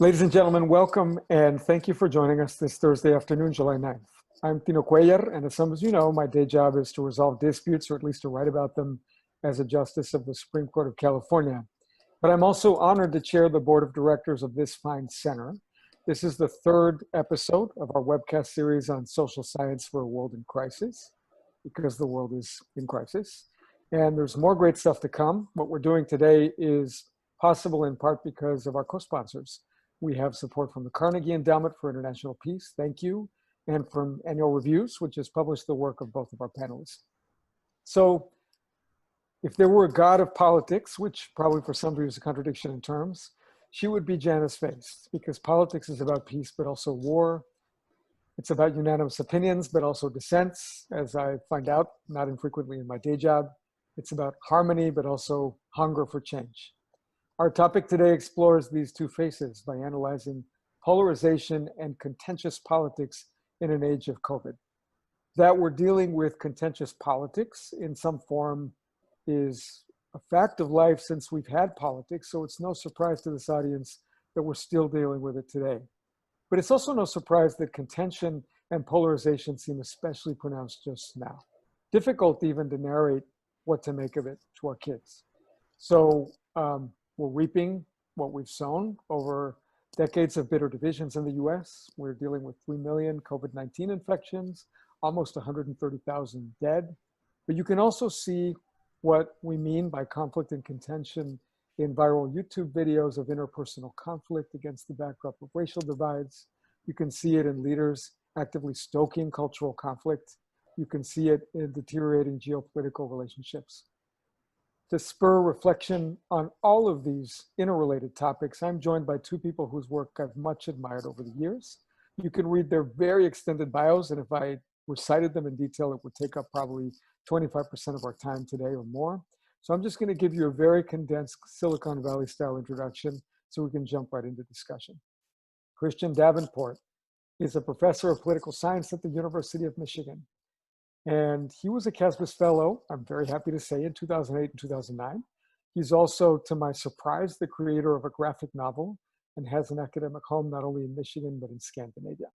Ladies and gentlemen, welcome and thank you for joining us this Thursday afternoon, July 9th. I'm Tino Cuéllar, and as some of you know, my day job is to resolve disputes, or at least to write about them as a justice of the Supreme Court of California. But I'm also honored to chair the board of directors of this fine center. This is the third episode of our webcast series on social science for a world in crisis, because the world is in crisis. And there's more great stuff to come. What we're doing today is possible in part because of our co-sponsors. We have support from the Carnegie Endowment for International Peace, thank you, and from Annual Reviews, which has published the work of both of our panelists. So if there were a god of politics, which probably for some of you is a contradiction in terms, she would be Janus Faced, because politics is about peace, but also war. It's about unanimous opinions, but also dissents, as I find out not infrequently in my day job. It's about harmony, but also hunger for change. Our topic today explores these two faces by analyzing polarization and contentious politics in an age of COVID. That we're dealing with contentious politics in some form is a fact of life since we've had politics, so it's no surprise to this audience that we're still dealing with it today. But it's also no surprise that contention and polarization seem especially pronounced just now. Difficult even to narrate what to make of it to our kids. So we're reaping what we've sown over decades of bitter divisions in the US. We're dealing with 3 million COVID-19 infections, almost 130,000 dead. But you can also see what we mean by conflict and contention in viral YouTube videos of interpersonal conflict against the backdrop of racial divides. You can see it in leaders actively stoking cultural conflict. You can see it in deteriorating geopolitical relationships. To spur reflection on all of these interrelated topics, I'm joined by two people whose work I've much admired over the years. You can read their very extended bios, and if I recited them in detail, it would take up probably 25% of our time today or more. So I'm just going to give you a very condensed Silicon Valley style introduction so we can jump right into discussion. Christian Davenport is a professor of political science at the University of Michigan. And he was a CASBS fellow, I'm very happy to say, in 2008 and 2009. He's also, to my surprise, the creator of a graphic novel and has an academic home not only in Michigan, but in Scandinavia.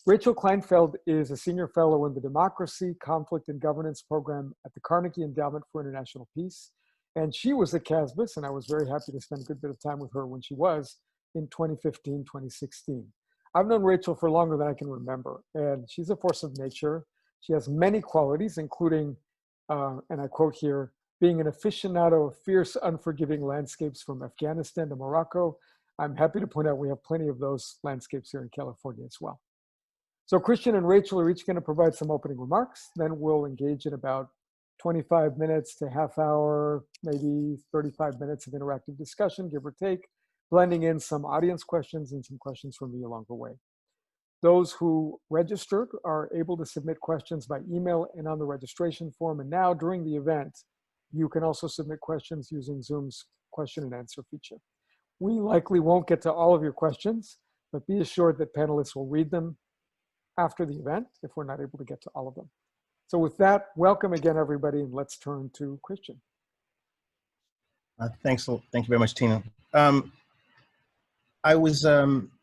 Rachel Kleinfeld is a senior fellow in the Democracy, Conflict, and Governance program at the Carnegie Endowment for International Peace. And she was a CASBS, and I was very happy to spend a good bit of time with her when she was in 2015, 2016. I've known Rachel for longer than I can remember, and she's a force of nature. She has many qualities, including, and I quote here, being an aficionado of fierce, unforgiving landscapes from Afghanistan to Morocco. I'm happy to point out we have plenty of those landscapes here in California as well. So Christian and Rachel are each going to provide some opening remarks. Then we'll engage in about 25 minutes to half hour, maybe 35 minutes of interactive discussion, give or take, blending in some audience questions and some questions from me along the way. Those who registered are able to submit questions by email and on the registration form. And now during the event, you can also submit questions using Zoom's question and answer feature. We likely won't get to all of your questions, but be assured that panelists will read them after the event if we're not able to get to all of them. So with that, welcome again, everybody, and let's turn to Christian. Thank you very much, Tina. I was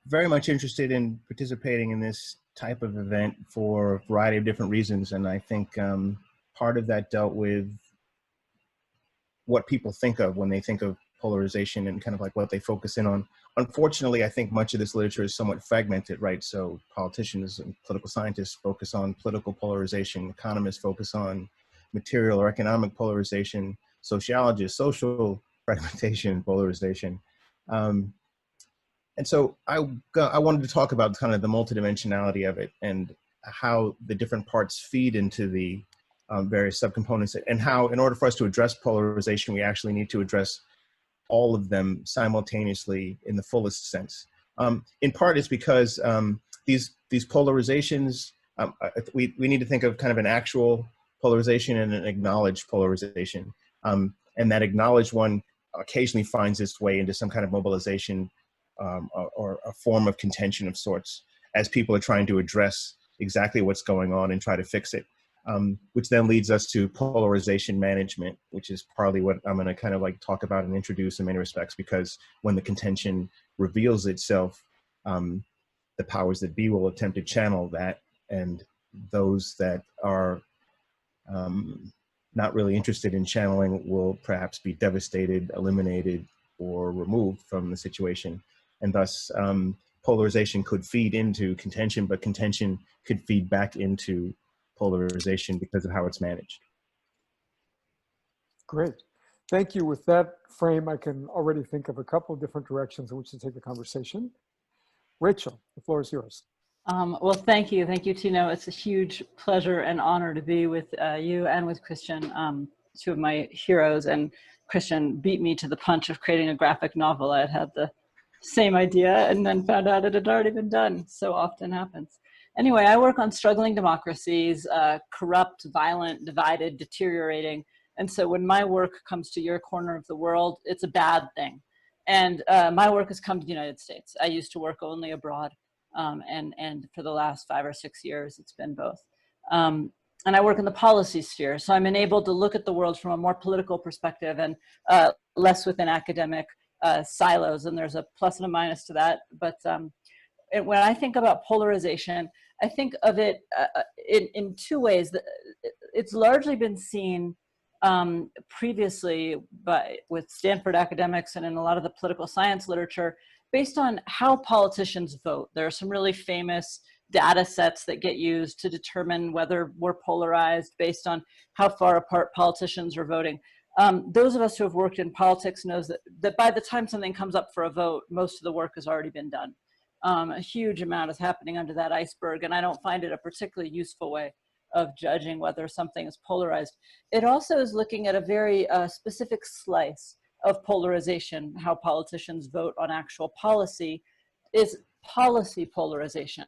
very much interested in participating in this type of event for a variety of different reasons. And I think part of that dealt with what people think of when they think of polarization and kind of like what they focus in on. Unfortunately, I think much of this literature is somewhat fragmented, right? So politicians and political scientists focus on political polarization, economists focus on material or economic polarization, sociologists, social fragmentation, polarization. And so I wanted to talk about kind of the multidimensionality of it and how the different parts feed into the various subcomponents, and how in order for us to address polarization, we actually need to address all of them simultaneously in the fullest sense. In part it's because these polarizations, we need to think of kind of an actual polarization and an acknowledged polarization. And that acknowledged one occasionally finds its way into some kind of mobilization or a form of contention of sorts as people are trying to address exactly what's going on and try to fix it. Which then leads us to polarization management, which is partly what I'm going to kind of like talk about and introduce in many respects, because when the contention reveals itself, the powers that be will attempt to channel that, and those that are not really interested in channeling will perhaps be devastated, eliminated, or removed from the situation. And thus, polarization could feed into contention, but contention could feed back into polarization because of how it's managed. Great. Thank you. With that frame, I can already think of a couple of different directions in which to take the conversation. Rachel, the floor is yours. Well, thank you. Thank you, Tino. It's a huge pleasure and honor to be with you and with Christian, two of my heroes. And Christian beat me to the punch of creating a graphic novel. I had the same idea and then found out it had already been done. So often happens. Anyway, I work on struggling democracies, corrupt, violent, divided, deteriorating. And so when my work comes to your corner of the world, it's a bad thing. And my work has come to the United States. I used to work only abroad. And for the last 5 or 6 years, it's been both. And I work in the policy sphere. So I'm enabled to look at the world from a more political perspective and less within academic silos. And there's a plus and a minus to that. But when I think about polarization, I think of it in two ways. It's largely been seen previously with Stanford academics and in a lot of the political science literature based on how politicians vote. There are some really famous data sets that get used to determine whether we're polarized based on how far apart politicians are voting. Those of us who have worked in politics knows that by the time something comes up for a vote, most of the work has already been done. A huge amount is happening under that iceberg, and I don't find it a particularly useful way of judging whether something is polarized. It also is looking at a very specific slice of polarization. How politicians vote on actual policy is policy polarization.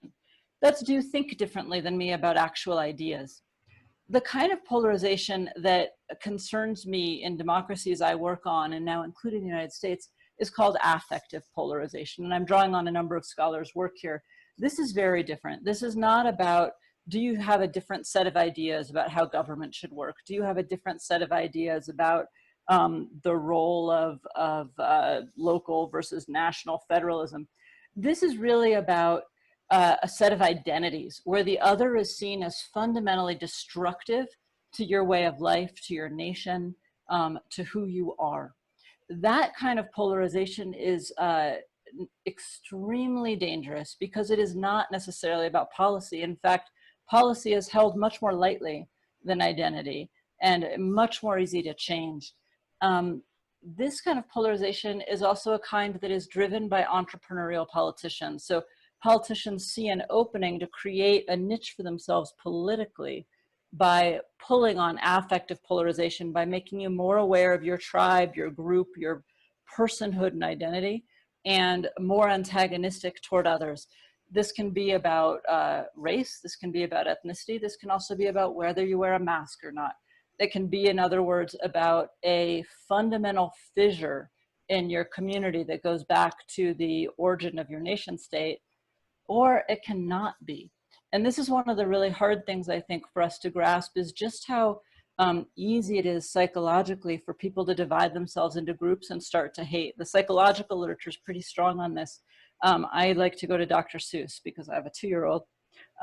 That's do you think differently than me about actual ideas. The kind of polarization that concerns me in democracies I work on, and now including the United States, is called affective polarization. And I'm drawing on a number of scholars' work here. This is very different. This is not about, do you have a different set of ideas about how government should work? Do you have a different set of ideas about the role of local versus national federalism? This is really about a set of identities where the other is seen as fundamentally destructive to your way of life, to your nation, to who you are. That kind of polarization is extremely dangerous because it is not necessarily about policy. In fact, policy is held much more lightly than identity and much more easy to change. This kind of polarization is also a kind that is driven by entrepreneurial politicians. So politicians see an opening to create a niche for themselves politically by pulling on affective polarization, by making you more aware of your tribe, your group, your personhood and identity, and more antagonistic toward others. This can be about race, this can be about ethnicity, this can also be about whether you wear a mask or not. It can be, in other words, about a fundamental fissure in your community that goes back to the origin of your nation state, or it cannot be. And this is one of the really hard things, I think, for us to grasp, is just how easy it is psychologically for people to divide themselves into groups and start to hate. The psychological literature is pretty strong on this. I like to go to Dr. Seuss because I have a 2-year-old.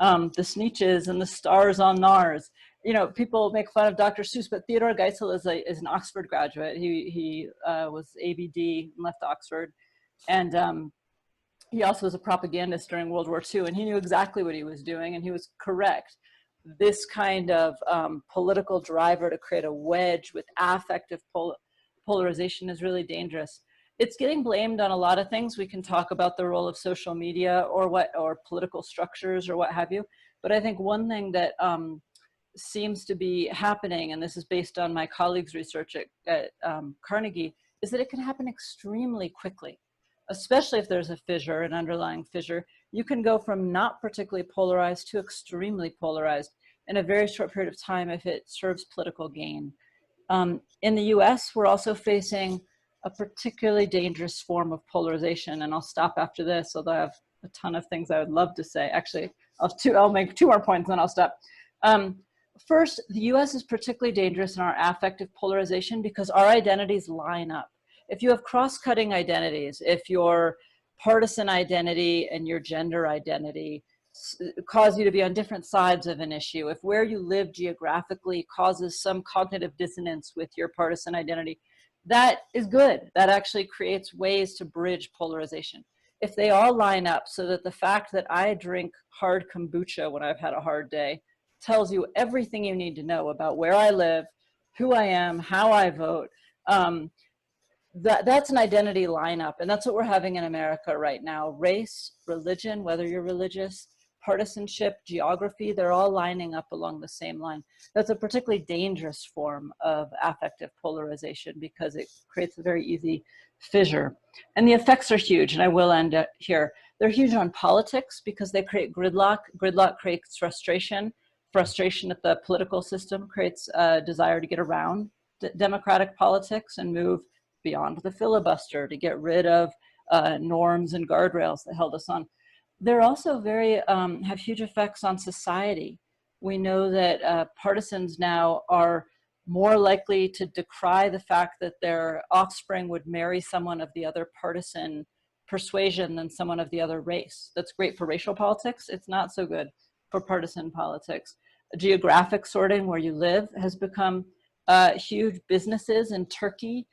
The Sneetches and the stars on Mars. You know, people make fun of Dr. Seuss, but Theodore Geisel is an Oxford graduate. He was ABD and left Oxford. And he also was a propagandist during World War II, and he knew exactly what he was doing, and he was correct. This kind of political driver to create a wedge with affective polarization is really dangerous. It's getting blamed on a lot of things. We can talk about the role of social media or political structures or what have you. But I think one thing that seems to be happening, and this is based on my colleagues' research at Carnegie, is that it can happen extremely quickly, especially if there's a fissure, an underlying fissure. You can go from not particularly polarized to extremely polarized in a very short period of time if it serves political gain. In the US, we're also facing a particularly dangerous form of polarization, and I'll stop after this, although I have a ton of things I would love to say. Actually, I'll make 2 more points and then I'll stop. First, the US is particularly dangerous in our affective polarization because our identities line up. If you have cross-cutting identities, if you're partisan identity and your gender identity cause you to be on different sides of an issue, if where you live geographically causes some cognitive dissonance with your partisan identity, that is good. That actually creates ways to bridge polarization. If they all line up so that the fact that I drink hard kombucha when I've had a hard day tells you everything you need to know about where I live, who I am, how I vote, that's an identity lineup. And that's what we're having in America right now. Race, religion, whether you're religious, partisanship, geography, they're all lining up along the same line. That's a particularly dangerous form of affective polarization because it creates a very easy fissure. And the effects are huge, and I will end here. They're huge on politics because they create gridlock. Gridlock creates frustration. Frustration at the political system creates a desire to get around democratic politics and move beyond the filibuster to get rid of norms and guardrails that held us on. They're also have huge effects on society. We know that partisans now are more likely to decry the fact that their offspring would marry someone of the other partisan persuasion than someone of the other race. That's great for racial politics. It's not so good for partisan politics. Geographic sorting, where you live, has become huge. Businesses in Turkey,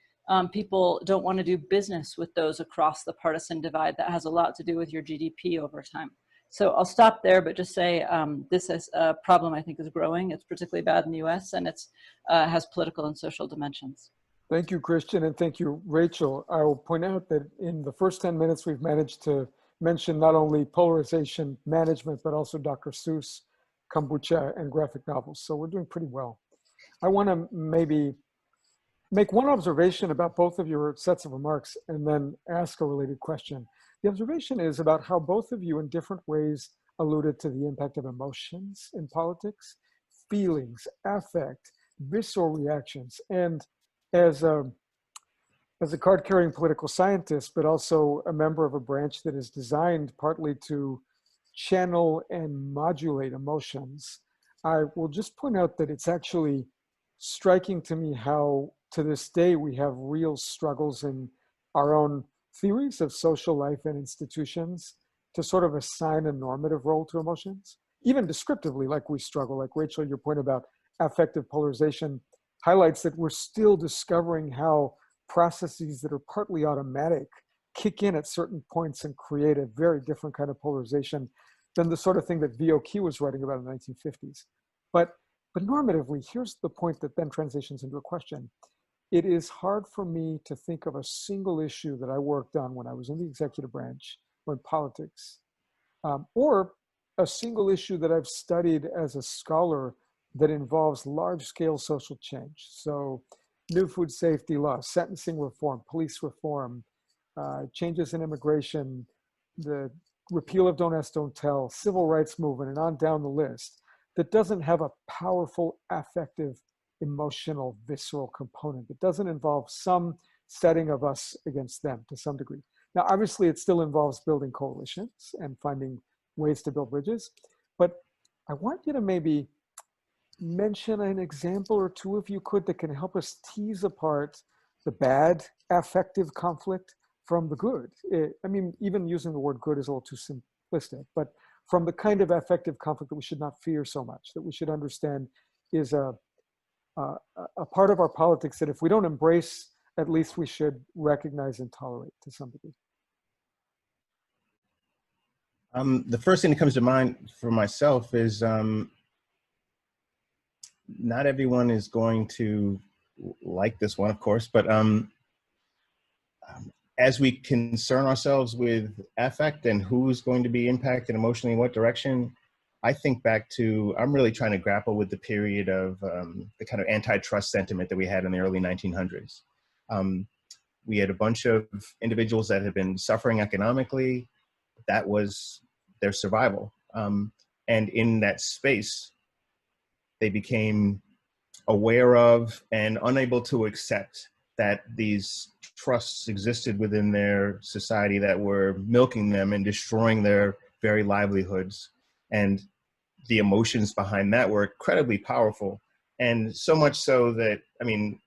people don't want to do business with those across the partisan divide. That has a lot to do with your GDP over time. So I'll stop there, but just say this is a problem I think is growing. It's particularly bad in the US, and it's has political and social dimensions. Thank you, Christian, and thank you, Rachel. I will point out that in the first 10 minutes, we've managed to mention not only polarization management, but also Dr. Seuss, kombucha, and graphic novels. So we're doing pretty well. I want to maybe make one observation about both of your sets of remarks and then ask a related question. The observation is about how both of you in different ways alluded to the impact of emotions in politics, feelings, affect, visceral reactions. And as a card-carrying political scientist, but also a member of a branch that is designed partly to channel and modulate emotions, I will just point out that it's actually striking to me how, to this day, we have real struggles in our own theories of social life and institutions to sort of assign a normative role to emotions, even descriptively, like we struggle. Like Rachel, your point about affective polarization highlights that we're still discovering how processes that are partly automatic kick in at certain points and create a very different kind of polarization than the sort of thing that VOQ was writing about in the 1950s. But normatively, here's the point that then transitions into a question. It is hard for me to think of a single issue that I worked on when I was in the executive branch or in politics, or a single issue that I've studied as a scholar that involves large-scale social change. So new food safety laws, sentencing reform, police reform, changes in immigration, the repeal of Don't Ask, Don't Tell, civil rights movement, and on down the list, that doesn't have a powerful affective, emotional, visceral component. It doesn't involve some setting of us against them to some degree. Now, obviously, it still involves building coalitions and finding ways to build bridges, but I want you to maybe mention an example or two, if you could, that can help us tease apart the bad affective conflict from the good. I mean, even using the word good is a little too simplistic, but from the kind of affective conflict that we should not fear so much, that we should understand is a part of our politics that if we don't embrace, at least we should recognize and tolerate to some degree. The first thing that comes to mind for myself is not everyone is going to like this one, of course, but as we concern ourselves with affect and who's going to be impacted emotionally in what direction, I think back to, I'm really trying to grapple with the period of the kind of antitrust sentiment that we had in the early 1900s. We had a bunch of individuals that had been suffering economically. That was their survival. And in that space, they became aware of and unable to accept that these trusts existed within their society that were milking them and destroying their very livelihoods. And the emotions behind that were incredibly powerful. And so much so that, I mean,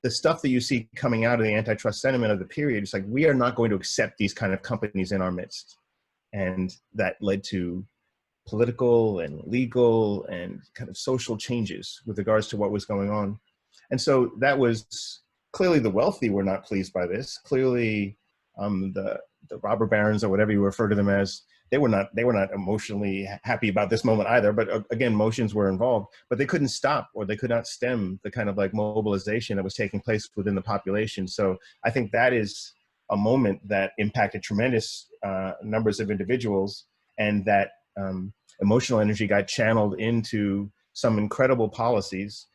the stuff that you see coming out of the antitrust sentiment of the period, it's like, we are not going to accept these kind of companies in our midst. And that led to political and legal and kind of social changes with regards to what was going on. And so that was clearly, the wealthy were not pleased by this. Clearly, the robber barons, or whatever you refer to them as, they were not emotionally happy about this moment either. But again, emotions were involved, but they couldn't stop, or they could not stem the kind of like mobilization that was taking place within the population. So I think that is a moment that impacted tremendous numbers of individuals, and that emotional energy got channeled into some incredible policies.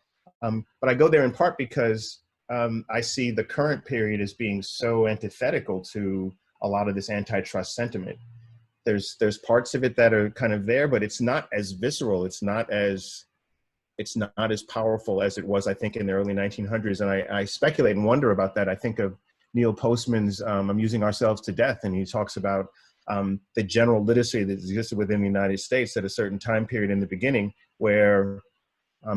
But I go there in part because I see the current period as being so antithetical to a lot of this antitrust sentiment. There's parts of it that are kind of there, but it's not as visceral. It's not as powerful as it was, I think, in the early 1900s. And I speculate and wonder about that. I think of Neil Postman's Amusing Ourselves to Death, and he talks about the general literacy that existed within the United States at a certain time period in the beginning, where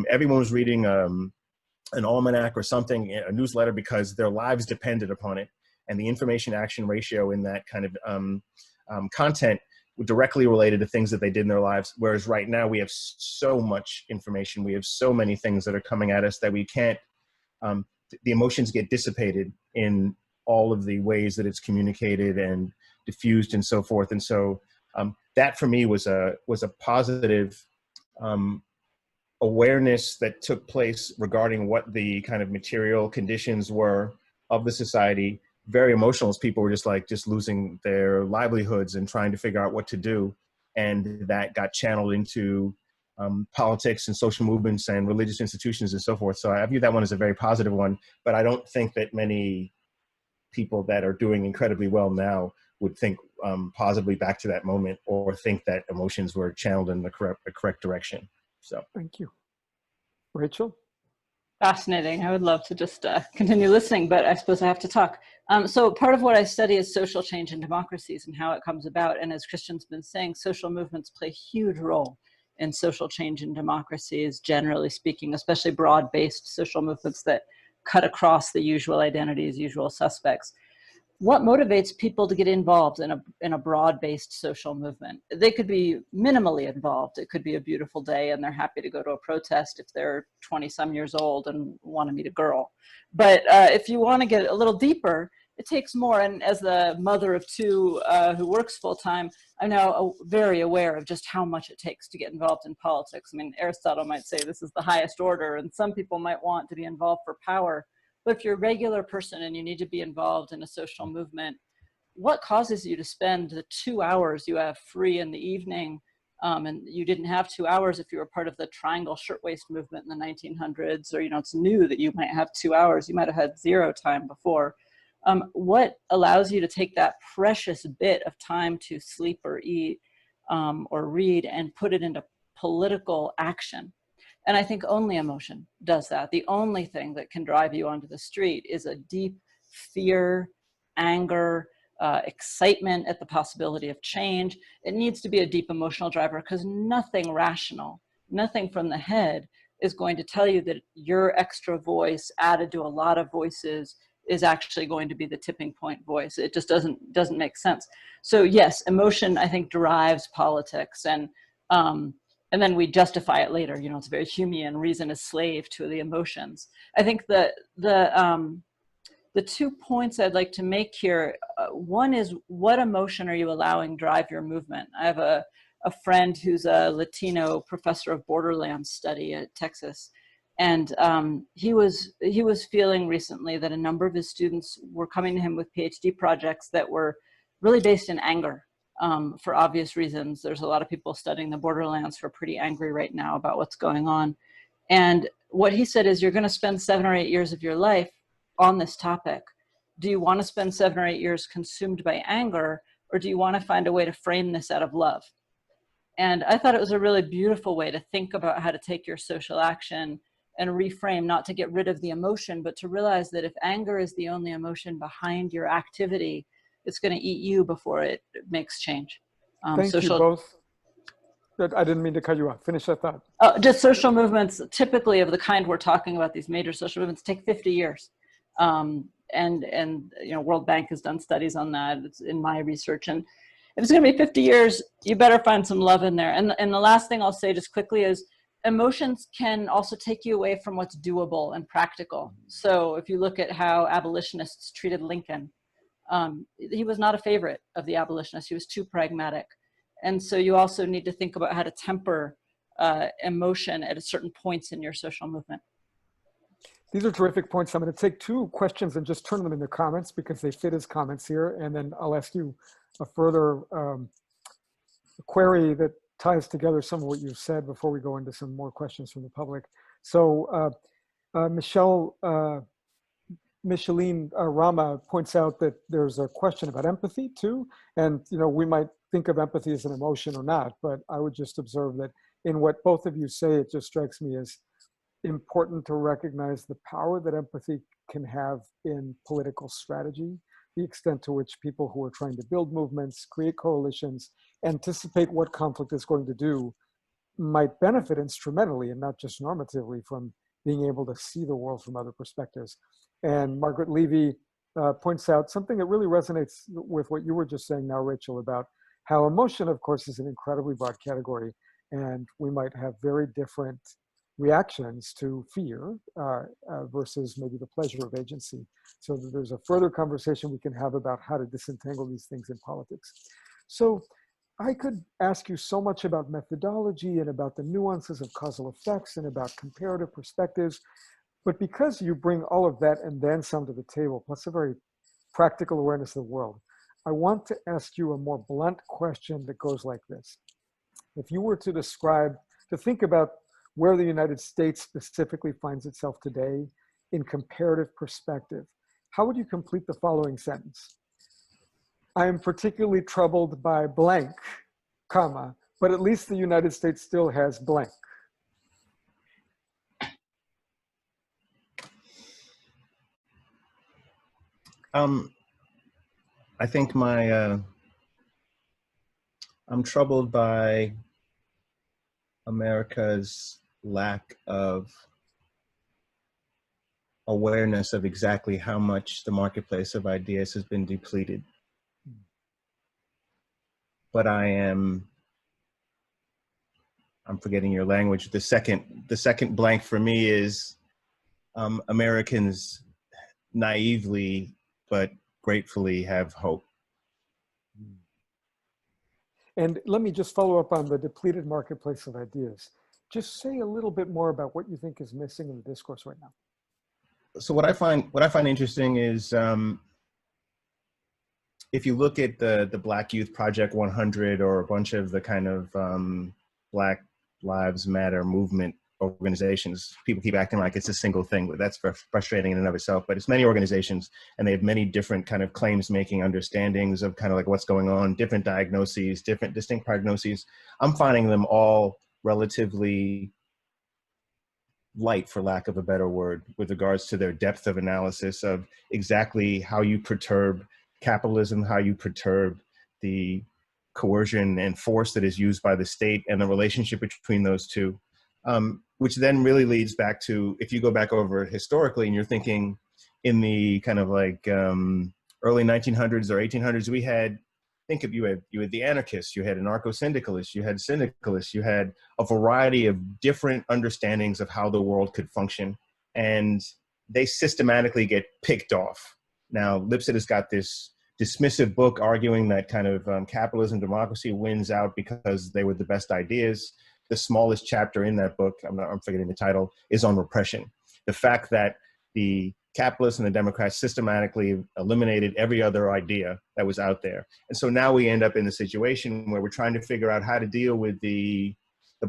everyone was reading an almanac or something, a newsletter, because their lives depended upon it. And the information action ratio in that kind of content were directly related to things that they did in their lives. Whereas right now we have so much information, we have so many things that are coming at us that we can't, the emotions get dissipated in all of the ways that it's communicated and diffused and so forth. And so that for me was a positive awareness that took place regarding what the kind of material conditions were of the society. Very emotional, as people were just losing their livelihoods and trying to figure out what to do. And that got channeled into politics and social movements and religious institutions and so forth. So I view that one as a very positive one, but I don't think that many people that are doing incredibly well now would think positively back to that moment, or think that emotions were channeled in the correct direction. So thank you. Rachel? Fascinating. I would love to just continue listening, but I suppose I have to talk. So part of what I study is social change in democracies and how it comes about. And as Christian's been saying, social movements play a huge role in social change in democracies, generally speaking, especially broad-based social movements that cut across the usual identities, usual suspects. What motivates people to get involved in a broad-based social movement? They could be minimally involved. It could be a beautiful day and they're happy to go to a protest if they're 20-some years old and want to meet a girl. But if you want to get a little deeper, it takes more. And as the mother of two who works full-time, I'm now very aware of just how much it takes to get involved in politics. I mean, Aristotle might say this is the highest order, and some people might want to be involved for power. But if you're a regular person and you need to be involved in a social movement, what causes you to spend the 2 hours you have free in the evening? And you didn't have 2 hours if you were part of the triangle shirtwaist movement in the 1900s, or, it's new that you might have 2 hours. You might have had zero time before. What allows you to take that precious bit of time to sleep or eat or read and put it into political action? And I think only emotion does that. The only thing that can drive you onto the street is a deep fear, anger, excitement at the possibility of change. It needs to be a deep emotional driver, because nothing rational, nothing from the head is going to tell you that your extra voice added to a lot of voices is actually going to be the tipping point voice. It just doesn't make sense. So yes, emotion, I think, drives politics. And then we justify it later. It's very Humean. Reason is slave to the emotions. I think the 2 points I'd like to make here, one is, what emotion are you allowing drive your movement? I have a friend who's a Latino professor of borderland study at Texas. And he was feeling recently that a number of his students were coming to him with PhD projects that were really based in anger. For obvious reasons. There's a lot of people studying the borderlands who are pretty angry right now about what's going on. And what he said is, you're going to spend 7 or 8 years of your life on this topic. Do you want to spend 7 or 8 years consumed by anger, or do you want to find a way to frame this out of love? And I thought it was a really beautiful way to think about how to take your social action and reframe, not to get rid of the emotion, but to realize that if anger is the only emotion behind your activity, it's going to eat you before it makes change. Thank you both. I didn't mean to cut you off. Finish that thought. Just social movements, typically of the kind we're talking about, these major social movements, take 50 years. And you know, World Bank has done studies on that. It's in my research. And if it's going to be 50 years, you better find some love in there. And the last thing I'll say just quickly is emotions can also take you away from what's doable and practical. So if you look at how abolitionists treated Lincoln, he was not a favorite of the abolitionists. He was too pragmatic. And so you also need to think about how to temper emotion at certain points in your social movement. These are terrific points. I'm going to take two questions and just turn them into comments because they fit as comments here. And then I'll ask you a further query that ties together some of what you've said before we go into some more questions from the public. So Micheline Rama points out that there's a question about empathy too. And, you know, we might think of empathy as an emotion or not, but I would just observe that in what both of you say, it just strikes me as important to recognize the power that empathy can have in political strategy, the extent to which people who are trying to build movements, create coalitions, anticipate what conflict is going to do, might benefit instrumentally and not just normatively from being able to see the world from other perspectives. And Margaret Levy points out something that really resonates with what you were just saying now, Rachel, about how emotion, of course, is an incredibly broad category, and we might have very different reactions to fear versus maybe the pleasure of agency. So that there's a further conversation we can have about how to disentangle these things in politics. So I could ask you so much about methodology and about the nuances of causal effects and about comparative perspectives, but because you bring all of that and then some to the table, plus a very practical awareness of the world, I want to ask you a more blunt question that goes like this. If you were to think about where the United States specifically finds itself today in comparative perspective, how would you complete the following sentence? I am particularly troubled by blank, comma, but at least the United States still has blank. I think I'm troubled by America's lack of awareness of exactly how much the marketplace of ideas has been depleted. But I'm forgetting your language. The second blank for me is Americans naively but gratefully have hope. And let me just follow up on the depleted marketplace of ideas. Just say a little bit more about what you think is missing in the discourse right now. So what I find interesting is if you look at the Black Youth Project 100 or a bunch of the kind of Black Lives Matter movement organizations, people keep acting like it's a single thing, but that's frustrating in and of itself. But it's many organizations, and they have many different kind of claims making understandings of kind of like what's going on, different diagnoses, different distinct prognoses. I'm finding them all relatively light, for lack of a better word, with regards to their depth of analysis of exactly how you perturb capitalism, how you perturb the coercion and force that is used by the state and the relationship between those two. Which then really leads back to, if you go back over historically and you're thinking in the kind of like early 1900s or 1800s, we had, think of you had the anarchists, you had anarcho-syndicalists, you had syndicalists, you had a variety of different understandings of how the world could function, and they systematically get picked off. Now, Lipset has got this dismissive book arguing that kind of capitalism, democracy wins out because they were the best ideas. The smallest chapter in that book, I'm forgetting the title, is on repression. The fact that the capitalists and the Democrats systematically eliminated every other idea that was out there. And so now we end up in a situation where we're trying to figure out how to deal with the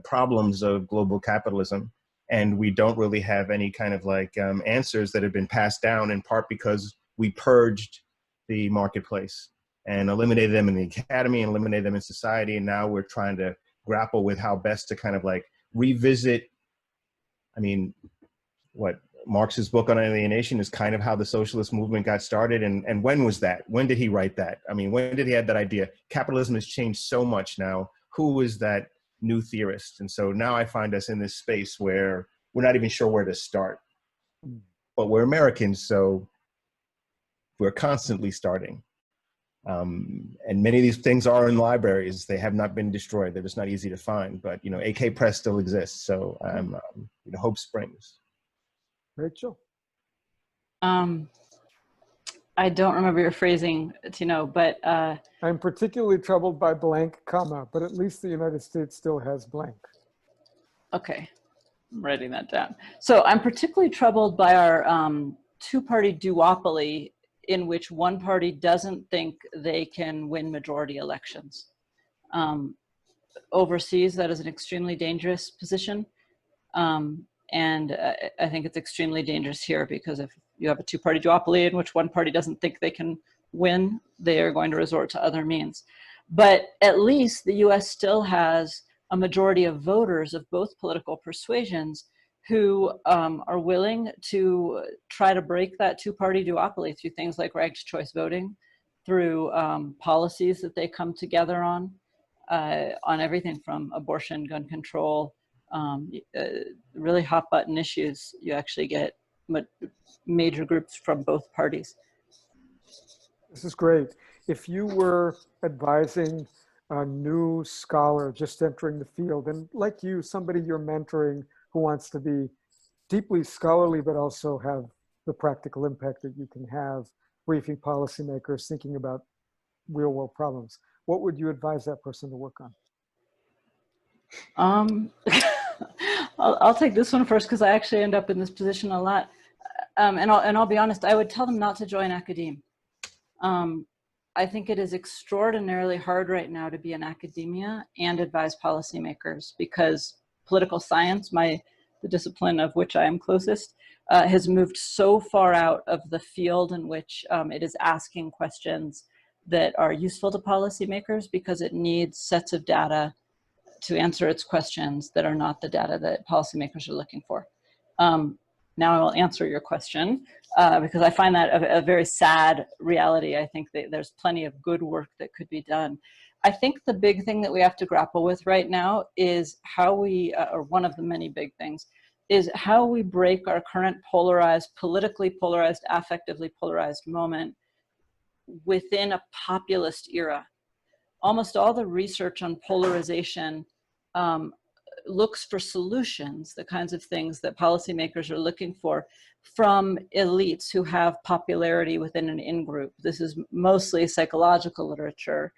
problems of global capitalism. And we don't really have any kind of like answers that have been passed down, in part because we purged the marketplace and eliminated them in the academy and eliminated them in society. And now we're trying to grapple with how best to kind of like revisit, I mean, what Marx's book on alienation is kind of how the socialist movement got started. And when was that? When did he write that? I mean, when did he have that idea? Capitalism has changed so much now. Who was that new theorist? And so now I find us in this space where we're not even sure where to start. But we're Americans, so we're constantly starting. And many of these things are in libraries. They have not been destroyed. They're just not easy to find. But AK Press still exists. So hope springs. Rachel? I don't remember your phrasing, Tino, but I'm particularly troubled by blank comma, but at least the United States still has blank. Okay, I'm writing that down. So I'm particularly troubled by our two-party duopoly, in which one party doesn't think they can win majority elections. Overseas, that is an extremely dangerous position. And I think it's extremely dangerous here, because if you have a two-party duopoly in which one party doesn't think they can win, they are going to resort to other means. But at least the US still has a majority of voters of both political persuasions who are willing to try to break that two-party duopoly through things like ranked choice voting, through policies that they come together on everything from abortion, gun control, really hot button issues. You actually get major groups from both parties. This is great. If you were advising a new scholar just entering the field, and like you, somebody you're mentoring who wants to be deeply scholarly, but also have the practical impact that you can have, briefing policymakers, thinking about real world problems, what would you advise that person to work on? I'll take this one first, because I actually end up in this position a lot. And I'll be honest, I would tell them not to join academia. I think it is extraordinarily hard right now to be in academia and advise policymakers, because political science, the discipline of which I am closest, has moved so far out of the field in which it is asking questions that are useful to policymakers, because it needs sets of data to answer its questions that are not the data that policymakers are looking for. Now I will answer your question, because I find that a very sad reality. I think that there's plenty of good work that could be done. I think the big thing that we have to grapple with right now is how we, or one of the many big things, is how we break our current polarized, politically polarized, affectively polarized moment within a populist era. Almost all the research on polarization looks for solutions, the kinds of things that policymakers are looking for, from elites who have popularity within an in-group. This is mostly psychological literature.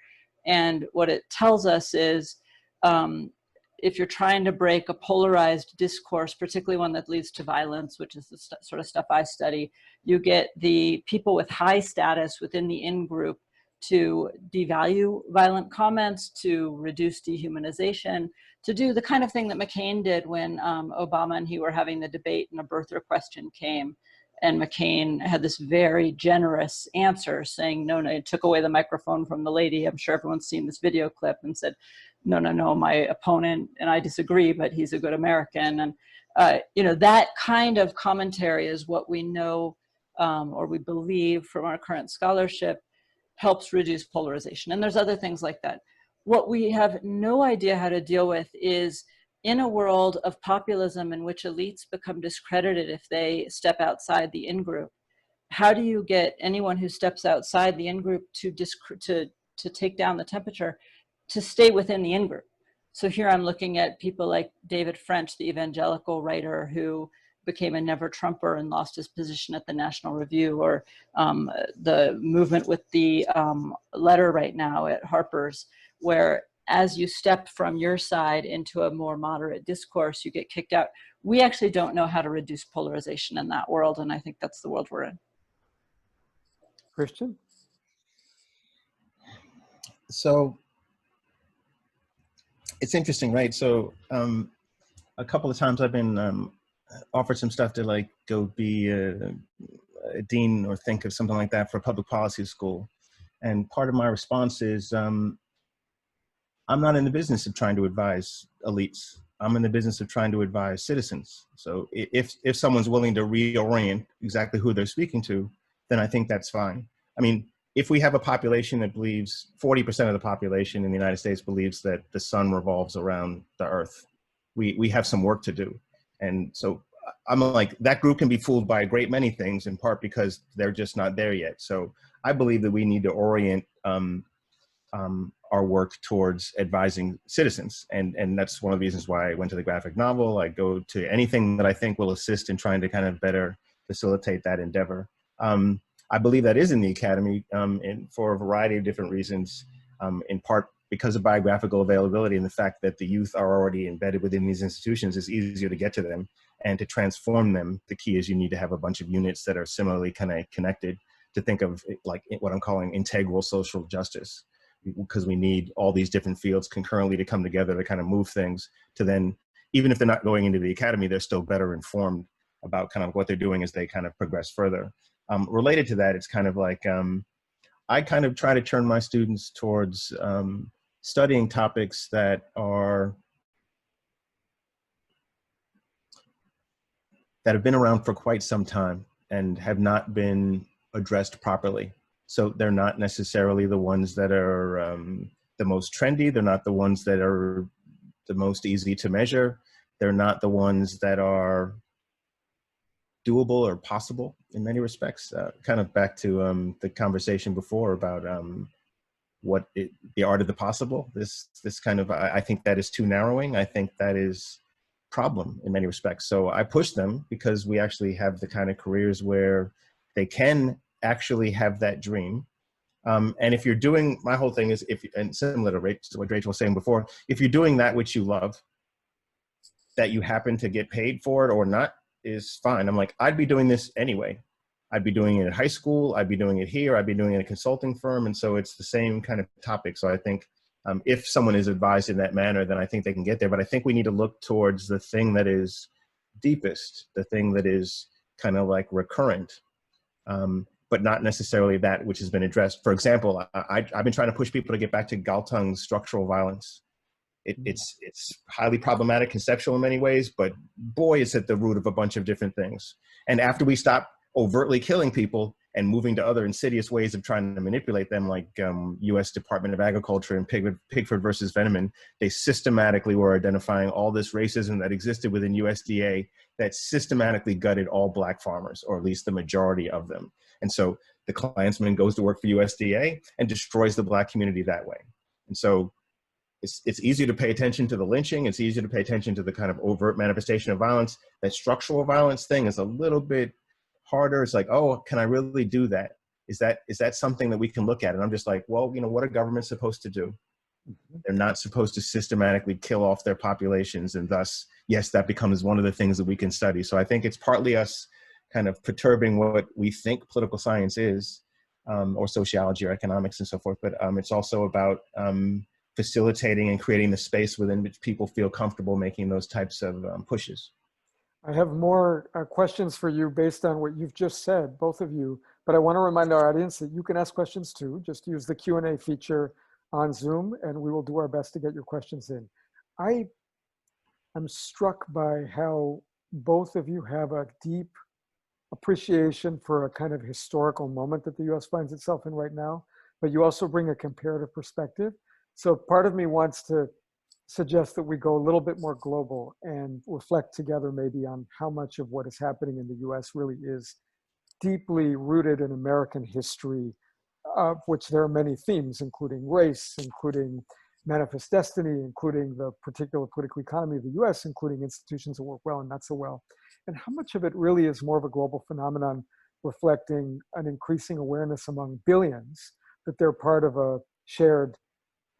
And what it tells us is, if you're trying to break a polarized discourse, particularly one that leads to violence, which is the sort of stuff I study, you get the people with high status within the in-group to devalue violent comments, to reduce dehumanization, to do the kind of thing that McCain did when Obama and he were having the debate and a birther question came. And McCain had this very generous answer saying, no, he took away the microphone from the lady. I'm sure everyone's seen this video clip, and said, no, my opponent and I disagree, but he's a good American. And that kind of commentary is what we know, or we believe from our current scholarship, helps reduce polarization. And there's other things like that. What we have no idea how to deal with is, in a world of populism in which elites become discredited if they step outside the in-group, how do you get anyone who steps outside the in-group to take down the temperature, to stay within the in-group? So here I'm looking at people like David French, the evangelical writer who became a never Trumper and lost his position at the National Review, or the movement with the letter right now at Harper's, where as you step from your side into a more moderate discourse, you get kicked out. We actually don't know how to reduce polarization in that world, and I think that's the world we're in. Christian? So it's interesting, right? So a couple of times I've been offered some stuff to go be a dean or think of something like that for a public policy school. And part of my response is, I'm not in the business of trying to advise elites. I'm in the business of trying to advise citizens. So if someone's willing to reorient exactly who they're speaking to, then I think that's fine. I mean, if we have a population that believes, 40% of the population in the United States believes that the sun revolves around the earth, we have some work to do. And so I'm like, that group can be fooled by a great many things, in part because they're just not there yet. So I believe that we need to orient our work towards advising citizens. And that's one of the reasons why I went to the graphic novel. I go to anything that I think will assist in trying to kind of better facilitate that endeavor. I believe that is in the academy and for a variety of different reasons, in part because of biographical availability and the fact that the youth are already embedded within these institutions. It's easier to get to them, and to transform them, the key is you need to have a bunch of units that are similarly kind of connected, to think of it like what I'm calling integral social justice, because we need all these different fields concurrently to come together to kind of move things to then, even if they're not going into the academy, they're still better informed about kind of what they're doing as they kind of progress further. Related to that, it's kind of like, I kind of try to turn my students towards studying topics that have been around for quite some time and have not been addressed properly. So they're not necessarily the ones that are the most trendy. They're not the ones that are the most easy to measure. They're not the ones that are doable or possible in many respects. Kind of back to the conversation before about the art of the possible. This kind of, I think that is too narrowing. I think that is problem in many respects. So I push them because we actually have the kind of careers where they can actually have that dream. And if you're doing, my whole thing is, and similar to what Rachel was saying before, if you're doing that which you love, that you happen to get paid for it or not, is fine. I'm like, I'd be doing this anyway. I'd be doing it at high school. I'd be doing it here. I'd be doing it in a consulting firm. And so it's the same kind of topic. So I think if someone is advised in that manner, then I think they can get there. But I think we need to look towards the thing that is deepest, the thing that is kind of like recurrent, but not necessarily that which has been addressed. For example, I've been trying to push people to get back to Galtung's structural violence. It's highly problematic, conceptual in many ways, but boy, it's at the root of a bunch of different things. And after we stop overtly killing people and moving to other insidious ways of trying to manipulate them, like U.S. Department of Agriculture and Pigford versus Veneman, they systematically were identifying all this racism that existed within USDA that systematically gutted all Black farmers, or at least the majority of them. And so the Klansman goes to work for USDA and destroys the Black community that way. And so it's easier to pay attention to the lynching. It's easier to pay attention to the kind of overt manifestation of violence. That structural violence thing is a little bit harder. It's like, oh, can I really do that? Is that something that we can look at? And I'm just like, well, what are governments supposed to do? They're not supposed to systematically kill off their populations. And thus, yes, that becomes one of the things that we can study. So I think it's partly us kind of perturbing what we think political science is, or sociology or economics and so forth. But it's also about facilitating and creating the space within which people feel comfortable making those types of pushes. I have more questions for you based on what you've just said, both of you, but I want to remind our audience that you can ask questions too. Just use the Q&A feature on Zoom and we will do our best to get your questions in. I am struck by how both of you have a deep appreciation for a kind of historical moment that the US finds itself in right now, but you also bring a comparative perspective. So part of me wants to suggest that we go a little bit more global and reflect together maybe on how much of what is happening in the US really is deeply rooted in American history, of which there are many themes, including race, including manifest destiny, including the particular political economy of the US, including institutions that work well and not so well. And how much of it really is more of a global phenomenon reflecting an increasing awareness among billions that they're part of a shared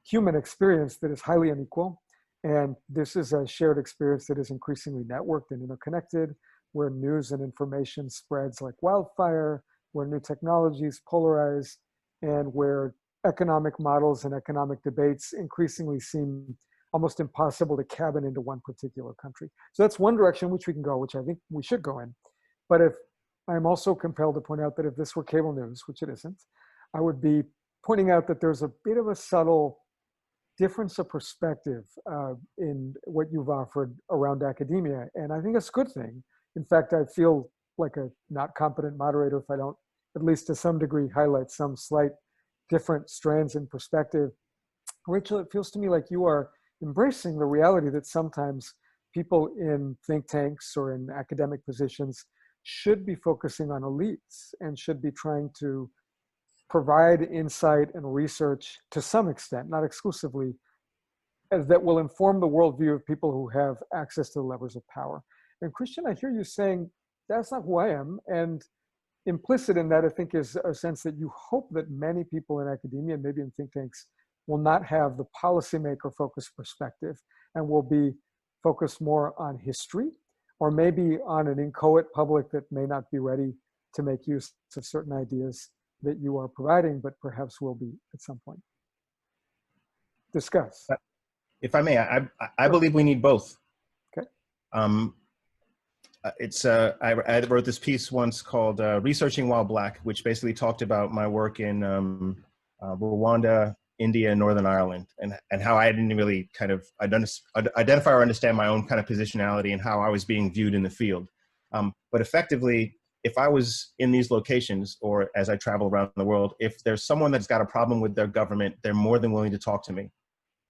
human experience that is highly unequal. And this is a shared experience that is increasingly networked and interconnected, where news and information spreads like wildfire, where new technologies polarize, and where economic models and economic debates increasingly seem almost impossible to cabin into one particular country. So that's one direction which we can go, which I think we should go in. But if I'm also compelled to point out that if this were cable news, which it isn't, I would be pointing out that there's a bit of a subtle difference of perspective in what you've offered around academia. And I think it's a good thing. In fact, I feel like a not competent moderator if I don't, at least to some degree, highlight some slight different strands in perspective. Rachel, it feels to me like you are embracing the reality that sometimes people in think tanks or in academic positions should be focusing on elites and should be trying to provide insight and research to some extent, not exclusively, that will inform the worldview of people who have access to the levers of power. And Christian, I hear you saying, that's not who I am. And implicit in that, I think, is a sense that you hope that many people in academia, and maybe in think tanks, will not have the policymaker focused perspective and will be focused more on history, or maybe on an inchoate public that may not be ready to make use of certain ideas that you are providing, but perhaps will be at some point. Discuss. If I may, I believe we need both. Okay. I wrote this piece once called Researching While Black, which basically talked about my work in Rwanda, India, and Northern Ireland, and how I didn't really kind of identify or understand my own kind of positionality and how I was being viewed in the field. But effectively, if I was in these locations, or as I travel around the world, if there's someone that's got a problem with their government, they're more than willing to talk to me.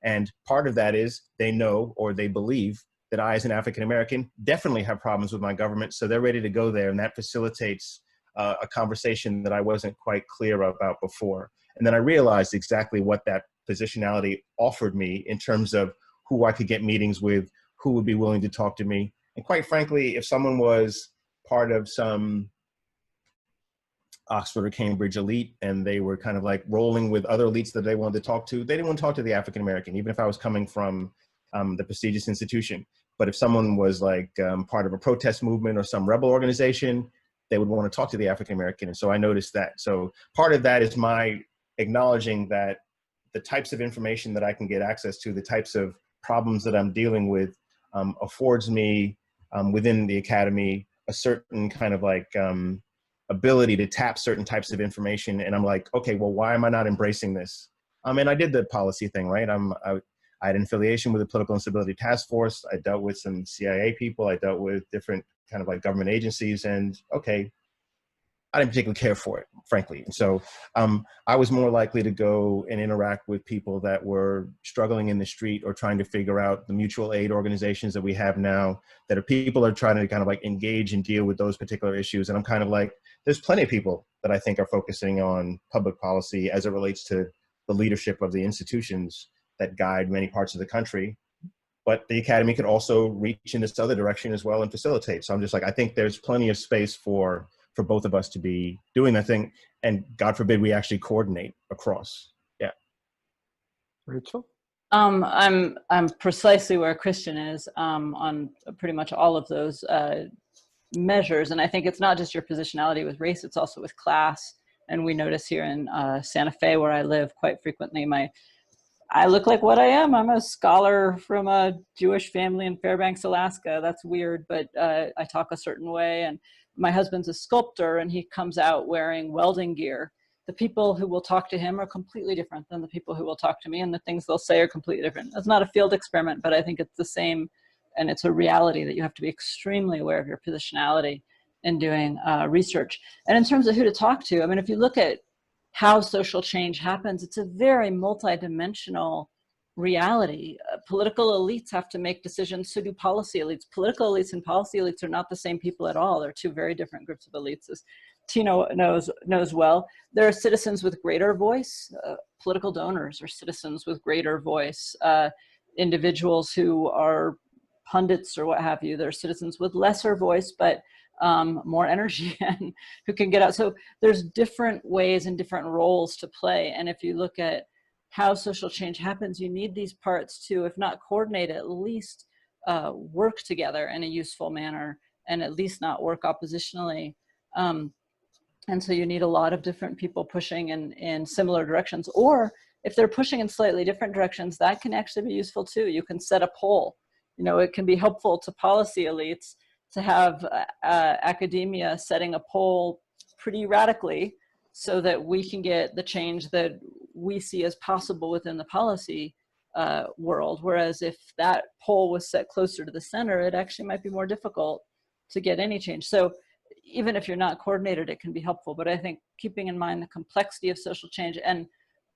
And part of that is they know, or they believe, that I, as an African-American, definitely have problems with my government. So they're ready to go there. And that facilitates a conversation that I wasn't quite clear about before. And then I realized exactly what that positionality offered me in terms of who I could get meetings with, who would be willing to talk to me. And quite frankly, if someone was part of some Oxford or Cambridge elite and they were kind of like rolling with other elites that they wanted to talk to, they didn't want to talk to the African-American, even if I was coming from the prestigious institution. But if someone was like part of a protest movement or some rebel organization, they would want to talk to the African-American. And so I noticed that. So part of that is my acknowledging that the types of information that I can get access to, the types of problems that I'm dealing with, affords me within the academy a certain kind of like ability to tap certain types of information. And I'm like, okay, well, why am I not embracing this? And I did the policy thing, right? I had an affiliation with the Political Instability Task Force. I dealt with some CIA people. I dealt with different kind of like government agencies, and okay, I didn't particularly care for it, frankly. And so I was more likely to go and interact with people that were struggling in the street or trying to figure out the mutual aid organizations that we have now, that are people are trying to kind of like engage and deal with those particular issues. And I'm kind of like, there's plenty of people that I think are focusing on public policy as it relates to the leadership of the institutions that guide many parts of the country. But the academy could also reach in this other direction as well and facilitate. So I'm just like, I think there's plenty of space for both of us to be doing that thing. And God forbid we actually coordinate across. Yeah. Rachel? I'm precisely where Christian is on pretty much all of those measures. And I think it's not just your positionality with race, it's also with class. And we notice here in Santa Fe, where I live, quite frequently, I look like what I am. I'm a scholar from a Jewish family in Fairbanks, Alaska. That's weird, but I talk a certain way. And my husband's a sculptor, and he comes out wearing welding gear. The people who will talk to him are completely different than the people who will talk to me, and the things they'll say are completely different. It's not a field experiment, but I think it's the same, and it's a reality that you have to be extremely aware of your positionality in doing research. And in terms of who to talk to, I mean, if you look at how social change happens, it's a very multidimensional reality. Political elites have to make decisions, so do policy elites. Political elites and policy elites are not the same people at all. They're two very different groups of elites, as Tino knows well. There are citizens with greater voice. Political donors are citizens with greater voice. Individuals who are pundits or what have you, they're citizens with lesser voice, but more energy and who can get out. So there's different ways and different roles to play. And if you look at how social change happens, you need these parts to, if not coordinate, at least work together in a useful manner, and at least not work oppositionally. And so you need a lot of different people pushing in similar directions, or if they're pushing in slightly different directions, that can actually be useful too. You can set a poll. You know, it can be helpful to policy elites to have academia setting a poll pretty radically so that we can get the change that we see as possible within the policy world. Whereas if that poll was set closer to the center, it actually might be more difficult to get any change. So even if you're not coordinated, it can be helpful. But I think keeping in mind the complexity of social change and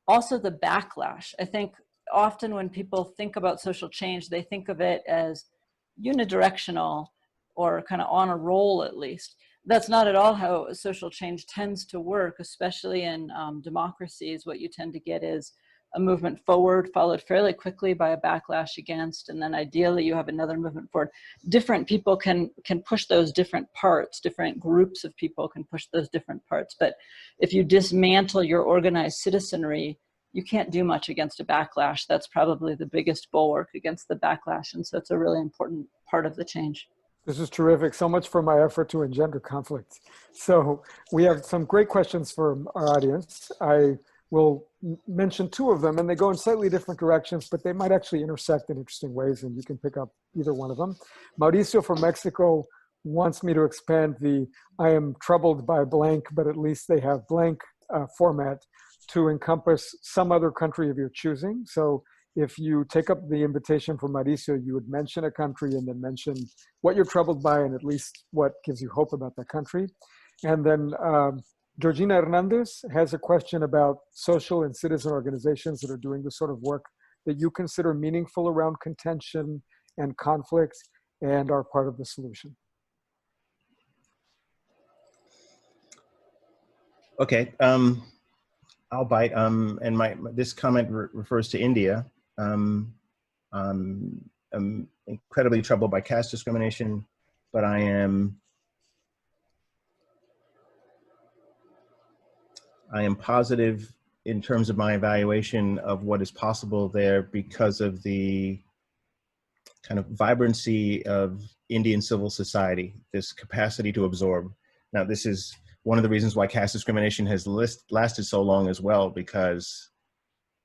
also the backlash. I think often when people think about social change, they think of it as unidirectional or kind of on a roll at least. That's not at all how social change tends to work, especially in democracies. What you tend to get is a movement forward, followed fairly quickly by a backlash against, and then ideally you have another movement forward. Different people can push those different parts, different groups of people can push those different parts. But if you dismantle your organized citizenry, you can't do much against a backlash. That's probably the biggest bulwark against the backlash. And so it's a really important part of the change. This is terrific. So much for my effort to engender conflict. So we have some great questions for our audience. I will mention two of them, and they go in slightly different directions, but they might actually intersect in interesting ways, and you can pick up either one of them. Mauricio from Mexico wants me to expand the I am troubled by blank, but at least they have blank format to encompass some other country of your choosing. So if you take up the invitation from Mauricio, you would mention a country and then mention what you're troubled by and at least what gives you hope about that country. And then Georgina Hernandez has a question about social and citizen organizations that are doing the sort of work that you consider meaningful around contention and conflict and are part of the solution. Okay, I'll bite. And this comment refers to India. I'm incredibly troubled by caste discrimination, but I am positive in terms of my evaluation of what is possible there because of the kind of vibrancy of Indian civil society, this capacity to absorb. Now, this is one of the reasons why caste discrimination has lasted so long as well, because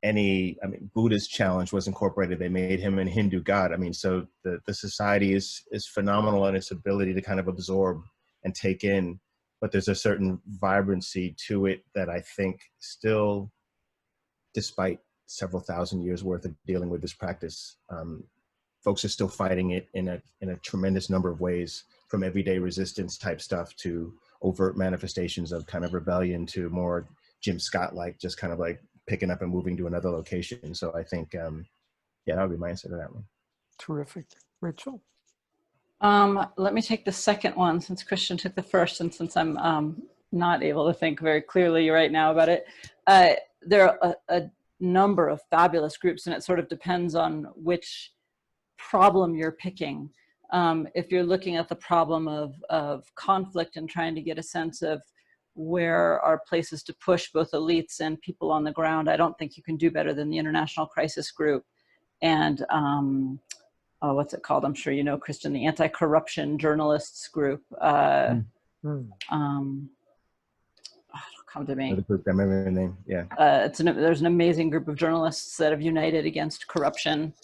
Buddha's challenge was incorporated. They made him a Hindu god. So the society is phenomenal in its ability to kind of absorb and take in, but there's a certain vibrancy to it that I think still, despite several thousand years worth of dealing with this practice, folks are still fighting it in a tremendous number of ways, from everyday resistance type stuff to overt manifestations of kind of rebellion to more Jim Scott-like, just kind of like picking up and moving to another location. So I think, yeah, that would be my answer to that one. Terrific. Rachel? Let me take the second one since Christian took the first, and since I'm not able to think very clearly right now about it. There are a number of fabulous groups, and it sort of depends on which problem you're picking. If you're looking at the problem of conflict and trying to get a sense of where are places to push both elites and people on the ground, I don't think you can do better than the International Crisis Group and what's it called? I'm sure you know, Christian, the Anti-Corruption Journalists Group. Come to me. The group, I remember the name. Yeah. There's an amazing group of journalists that have united against corruption,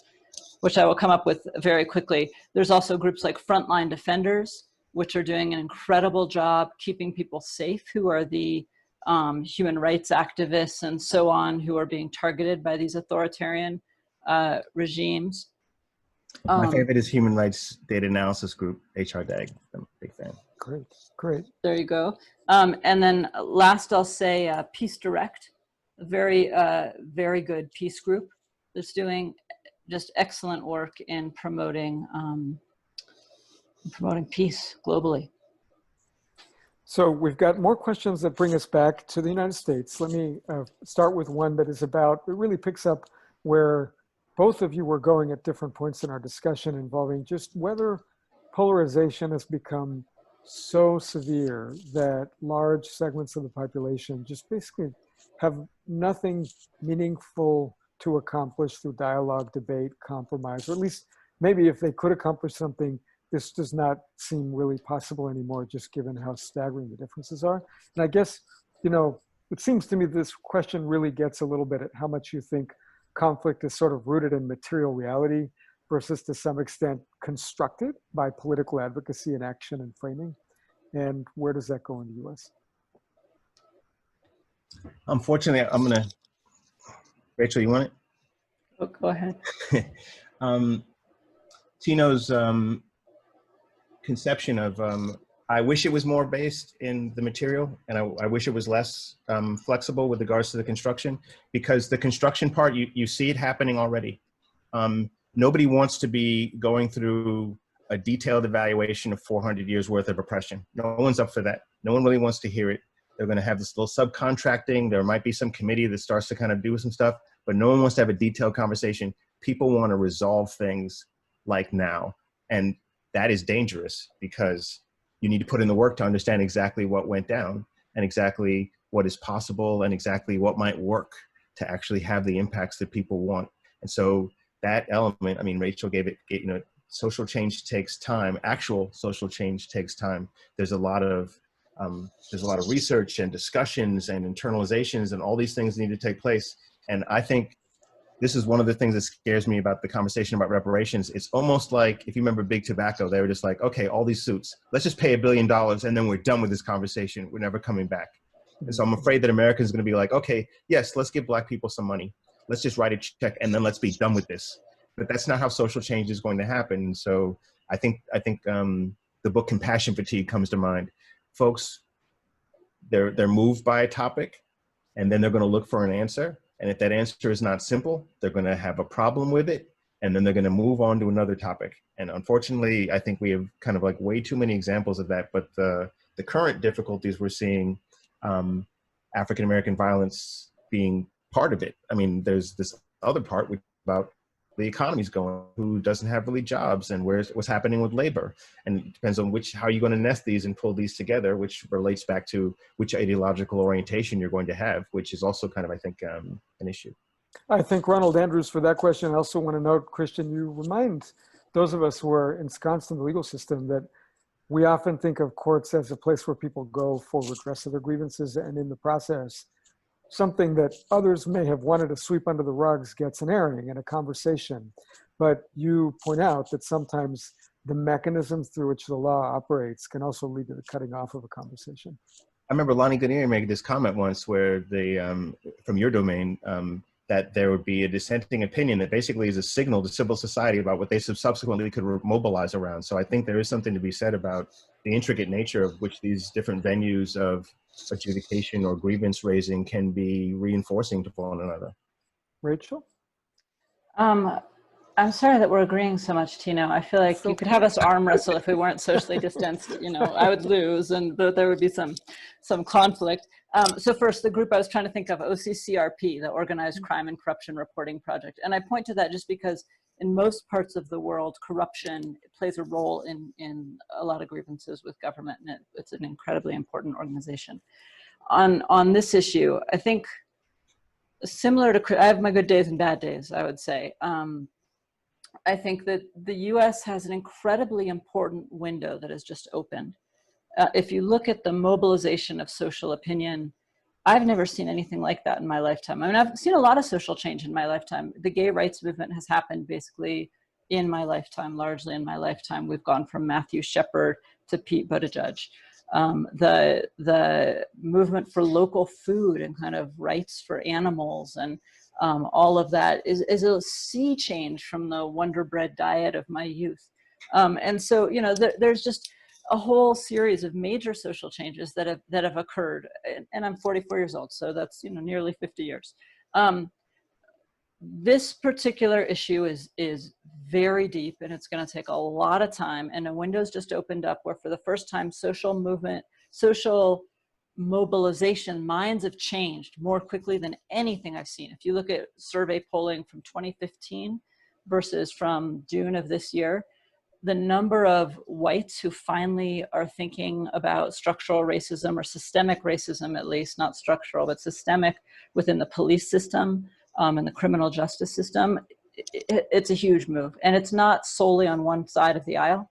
which I will come up with very quickly. There's also groups like Frontline Defenders, which are doing an incredible job keeping people safe, who are the human rights activists and so on, who are being targeted by these authoritarian regimes. My favorite is Human Rights Data Analysis Group, HRDAG. I'm a big fan. Great, great. There you go. And then last, I'll say Peace Direct, a very, very good peace group that's doing just excellent work in promoting peace globally. So we've got more questions that bring us back to the United States. Let me start with one that is about, it really picks up where both of you were going at different points in our discussion, involving just whether polarization has become so severe that large segments of the population just basically have nothing meaningful to accomplish through dialogue, debate, compromise, or at least maybe if they could accomplish something, this does not seem really possible anymore, just given how staggering the differences are. And I guess, it seems to me this question really gets a little bit at how much you think conflict is sort of rooted in material reality versus to some extent constructed by political advocacy and action and framing. And where does that go in the US? Unfortunately, I'm gonna, Rachel, you want it? Oh, go ahead. Tino's conception of, I wish it was more based in the material, and I wish it was less flexible with regards to the construction, because the construction part, you see it happening already. Nobody wants to be going through a detailed evaluation of 400 years worth of oppression. No one's up for that. No one really wants to hear it. They're going to have this little subcontracting. There might be some committee that starts to kind of do some stuff, but no one wants to have a detailed conversation. People want to resolve things like now. And that is dangerous because you need to put in the work to understand exactly what went down and exactly what is possible and exactly what might work to actually have the impacts that people want. And so that element, I mean, Rachel gave it, you know, social change takes time. Actual social change takes time. There's a lot of research and discussions and internalizations and all these things need to take place. And I think this is one of the things that scares me about the conversation about reparations. It's almost like, if you remember Big Tobacco, they were just like, okay, all these suits, let's just pay $1 billion and then we're done with this conversation. We're never coming back. And so I'm afraid that Americans are going to be like, okay, yes, let's give Black people some money. Let's just write a check and then let's be done with this. But that's not how social change is going to happen. So I think the book Compassion Fatigue comes to mind. Folks, they're moved by a topic and then they're going to look for an answer. And if that answer is not simple, they're going to have a problem with it. And then they're going to move on to another topic. And unfortunately, I think we have kind of like way too many examples of that. But the current difficulties we're seeing, African-American violence being part of it. I mean, there's this other part about the economy's going, who doesn't have really jobs and what's happening with labor. And it depends on how you're going to nest these and pull these together, which relates back to which ideological orientation you're going to have, which is also kind of, I think, an issue. I thank Ronald Andrews for that question. I also want to note, Christian, you remind those of us who are ensconced in the legal system that we often think of courts as a place where people go for redress of their grievances, and in the process, something that others may have wanted to sweep under the rugs gets an airing and a conversation. But you point out that sometimes the mechanisms through which the law operates can also lead to the cutting off of a conversation. I remember Lonnie Goodyear made this comment once where from your domain, that there would be a dissenting opinion that basically is a signal to civil society about what they subsequently could mobilize around. So I think there is something to be said about the intricate nature of which these different venues of adjudication or grievance raising can be reinforcing to one another. Rachel? I'm sorry that we're agreeing so much, Tino. I feel like you could have us arm wrestle if we weren't socially distanced. You know, I would lose, and there would be some conflict. So first, the group I was trying to think of, OCCRP, the Organized Crime and Corruption Reporting Project. And I point to that just because in most parts of the world, corruption plays a role in a lot of grievances with government, and it's an incredibly important organization. On this issue, I think similar to, I have my good days and bad days, I would say. I think that the US has an incredibly important window that has just opened. If you look at the mobilization of social opinion, I've never seen anything like that in my lifetime. I mean, I've seen a lot of social change in my lifetime. The gay rights movement has happened basically in my lifetime, largely in my lifetime. We've gone from Matthew Shepard to Pete Buttigieg. The movement for local food and kind of rights for animals and all of that is a sea change from the Wonder Bread diet of my youth. And so, you know, there's just a whole series of major social changes that have occurred. And I'm 44 years old, so that's, you know, nearly 50 years. This particular issue is very deep, and it's going to take a lot of time. And a window's just opened up where, for the first time, social movement, social mobilization, minds have changed more quickly than anything I've seen. If you look at survey polling from 2015 versus from June of this year, the number of whites who finally are thinking about structural racism, or systemic racism at least, not structural, but systemic, within the police system and the criminal justice system, it's a huge move. And it's not solely on one side of the aisle,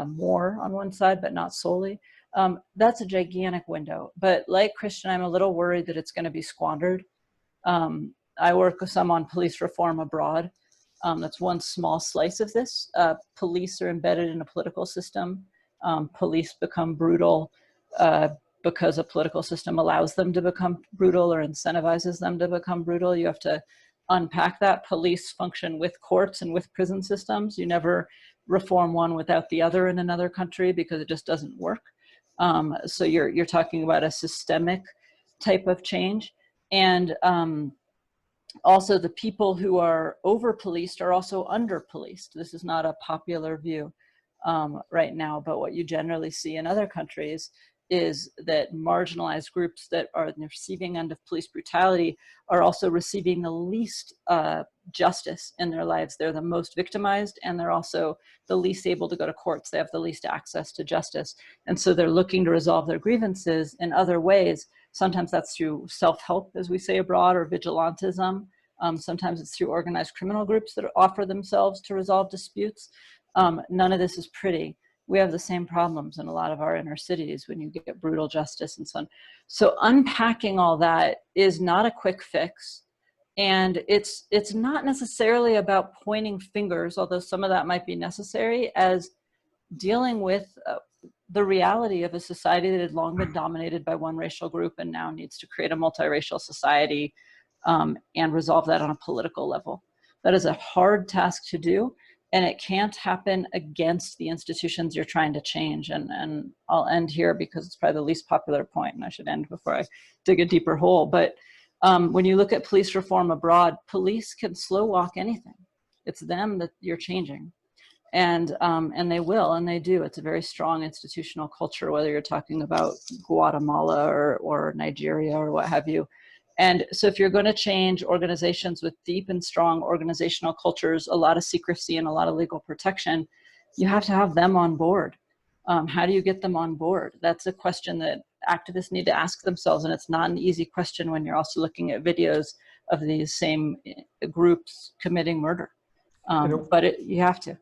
more on one side, but not solely. That's a gigantic window. But like Christian, I'm a little worried that it's going to be squandered. I work with some on police reform abroad. That's one small slice of this. Police are embedded in a political system. Police become brutal because a political system allows them to become brutal or incentivizes them to become brutal. You have to unpack that. Police function with courts and with prison systems. You never reform one without the other in another country because it just doesn't work. So you're talking about a systemic type of change. And also, the people who are over-policed are also under-policed. This is not a popular view. right now. But what you generally see in other countries is that marginalized groups that are in the receiving end of police brutality are also receiving the least justice in their lives. They're the most victimized, and they're also the least able to go to courts. They have the least access to justice. And so they're looking to resolve their grievances in other ways. Sometimes that's through self-help, as we say abroad, or vigilantism. Sometimes it's through organized criminal groups that offer themselves to resolve disputes. None of this is pretty. We have the same problems in a lot of our inner cities when you get brutal justice and so on. So unpacking all that is not a quick fix. And it's not necessarily about pointing fingers, although some of that might be necessary, as dealing with the reality of a society that had long been dominated by one racial group and now needs to create a multiracial society and resolve that on a political level. That is a hard task to do. And it can't happen against the institutions you're trying to change. And I'll end here because it's probably the least popular point, and I should end before I dig a deeper hole. But when you look at police reform abroad, police can slow walk anything. It's them that you're changing. And they will, and they do. It's a very strong institutional culture, whether you're talking about Guatemala or Nigeria or what have you. And so if you're going to change organizations with deep and strong organizational cultures, a lot of secrecy and a lot of legal protection, you have to have them on board. How do you get them on board? That's a question that activists need to ask themselves. And it's not an easy question when you're also looking at videos of these same groups committing murder. But you have to.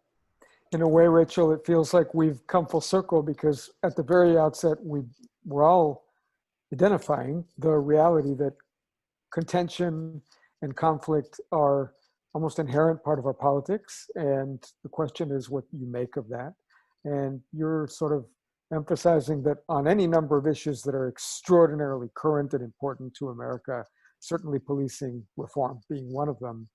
In a way, Rachel, it feels like we've come full circle, because at the very outset, we're all identifying the reality that contention and conflict are almost inherent part of our politics. And the question is what you make of that. And you're sort of emphasizing that on any number of issues that are extraordinarily current and important to America, certainly policing reform being one of them,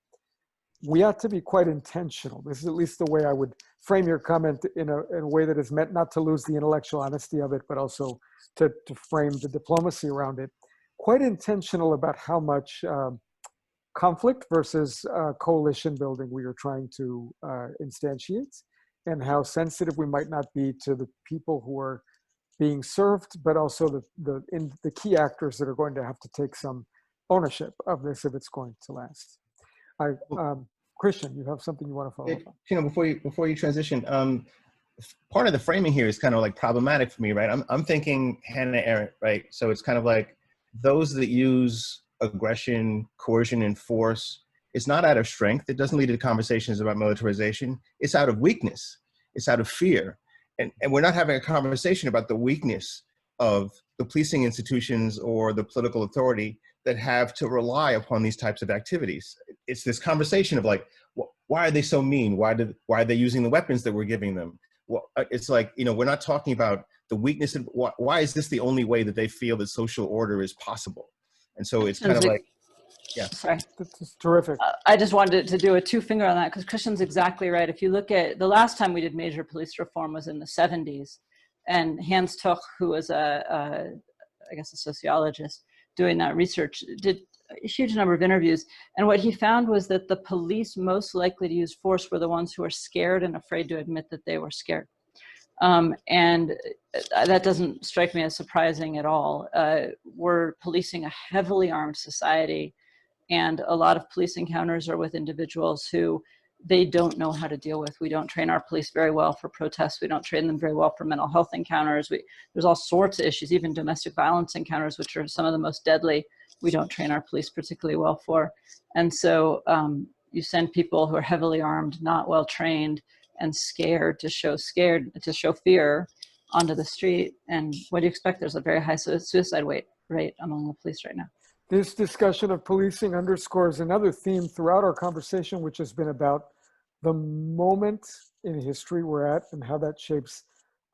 we ought to be quite intentional. This is at least the way I would frame your comment, in a way that is meant not to lose the intellectual honesty of it, but also to frame the diplomacy around it. Quite intentional about how much conflict versus coalition building we are trying to instantiate, and how sensitive we might not be to the people who are being served, but also the key actors that are going to have to take some ownership of this if it's going to last. Christian, you have something you want to follow up on? You know, before you transition, part of the framing here is kind of like problematic for me, right? I'm thinking Hannah Arendt, right? So it's kind of like those that use aggression, coercion, and force, it's not out of strength. It doesn't lead to conversations about militarization. It's out of weakness. It's out of fear. And we're not having a conversation about the weakness of the policing institutions or the political authority that have to rely upon these types of activities. It's this conversation of like, why are they so mean? Why are they using the weapons that we're giving them? Well, it's like, you know, we're not talking about the weakness of why is this the only way that they feel that social order is possible? And so it's kind of like, yeah. Sorry. That's terrific. I just wanted to do a two-finger on that, because Christian's exactly right. If you look at the last time we did major police reform was in the 70s, and Hans Tuch, who was I guess a sociologist doing that research, did a huge number of interviews. And what he found was that the police most likely to use force were the ones who were scared and afraid to admit that they were scared. And that doesn't strike me as surprising at all. We're policing a heavily armed society, and a lot of police encounters are with individuals who they don't know how to deal with. We don't train our police very well for protests. We don't train them very well for mental health encounters. There's all sorts of issues, even domestic violence encounters, which are some of the most deadly. We don't train our police particularly well for. And so you send people who are heavily armed, not well trained, and scared to show fear onto the street. And what do you expect? There's a very high suicide rate among the police right now. This discussion of policing underscores another theme throughout our conversation, which has been about the moment in history we're at and how that shapes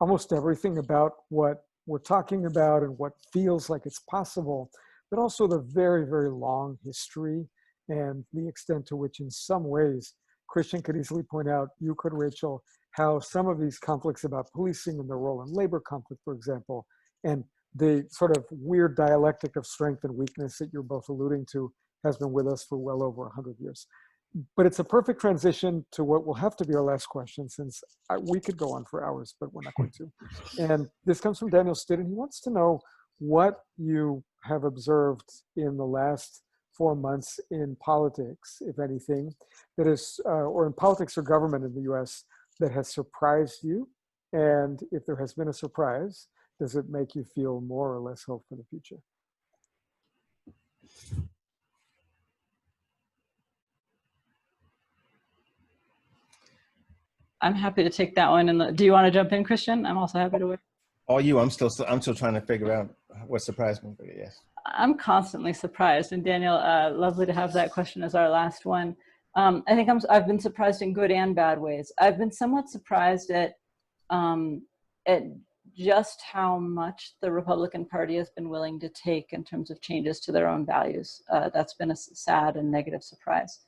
almost everything about what we're talking about and what feels like it's possible, but also the very, very long history and the extent to which in some ways, Christian could easily point out, you could, Rachel, how some of these conflicts about policing and the role in labor conflict, for example, and the sort of weird dialectic of strength and weakness that you're both alluding to has been with us for well over 100 years. But it's a perfect transition to what will have to be our last question, since we could go on for hours, but we're not going to. And this comes from Daniel Stitt, and he wants to know what you have observed in the last 4 months in politics, if anything, that is, or in politics or government in the US, that has surprised you. And if there has been a surprise, does it make you feel more or less hope for the future? I'm happy to take that one. And do you want to jump in, Christian? I'm also happy to wait. All you, I'm still trying to figure out what surprised me, but yes. I'm constantly surprised. And Daniel, lovely to have that question as our last one. I think I've been surprised in good and bad ways. I've been somewhat surprised at just how much the Republican Party has been willing to take in terms of changes to their own values. That's been a sad and negative surprise.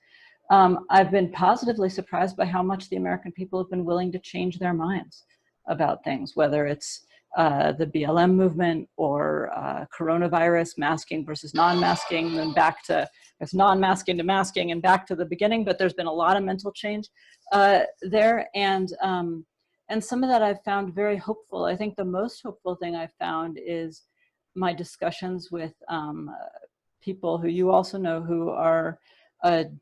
I've been positively surprised by how much the American people have been willing to change their minds about things, whether it's the BLM movement or coronavirus, masking versus non-masking, then back to non-masking to masking and back to the beginning. But there's been a lot of mental change there. And some of that I've found very hopeful. I think the most hopeful thing I've found is my discussions with people who you also know who are